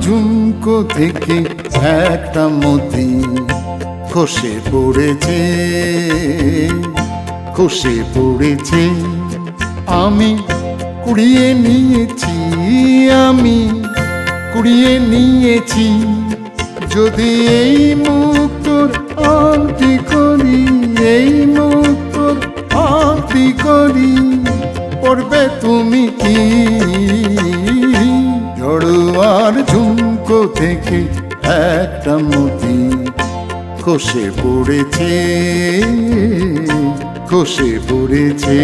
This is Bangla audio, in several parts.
ঝুমকো থেকে একটা মতি খসে পড়েছে, খসে পড়েছে। আমি কুড়িয়ে নিয়েছি, আমি কুড়িয়ে নিয়েছি। যদি এই মুক্তোর আংটি করি, এই মুক্তোর আংটি করি, পড়বে তুমি কি? জড়োয়ার ঝুমকো থেকে একটা মতি খসে পড়েছে, খসে পড়েছে।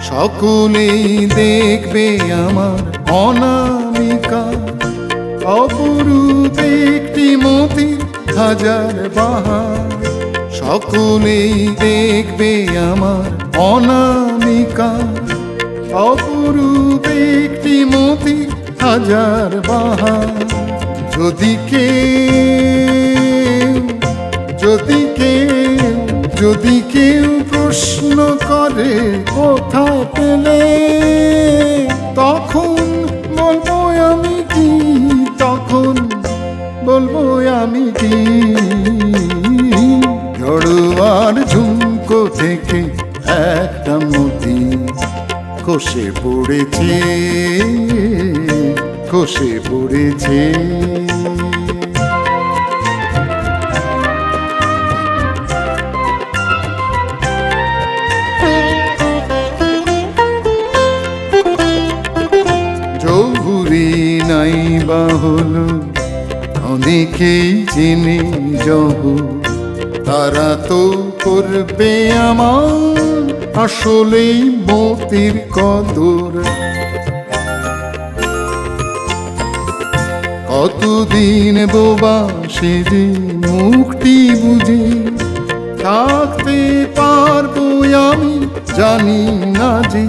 সকলেই দেখবে আমার অনামিকা, অপরূপ একটি মতির হাজার বাহার। সকলেই দেখবে আমার অনামিকা, অপরূপ একটি মতির হাজার বাহার। যদি কেউ, যদি কেউ, যদি কেউ প্রশ্ন করে কোথায় পেলে, তখন বলবো আমি কি, তখন বলবো আমি কি? জড়োয়ার ঝুমকো থেকে একটা মতি খসে পড়েছে, খসে পড়েছে। জহুরি নাই বা হলো, অনেকেই চিনি জহু, তারা তো করবে আমার আসলেই মতির কদর। কতদিন বোবা সেদিন মুখটি বুঝি থাকতে পারবো আমি জানি না যে।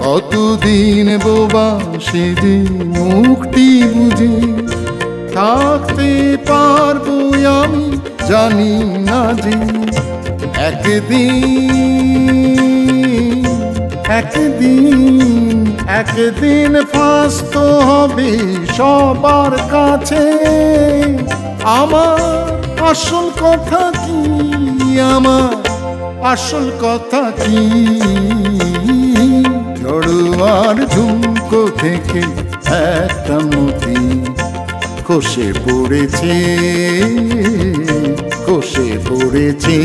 কতদিন বোবা সেদিন মুখটি বুঝি থাকতে পারবো আমি জানি না যে। একদিন, একদিন, একদিন ফাঁস তো হবে সবার কাছে। আমার আসল কথা কি, আমার আসল কথা কি? জড়োয়ার ঝুমকো থেকে একটা মতি খসে পড়েছে, খসে পড়েছে।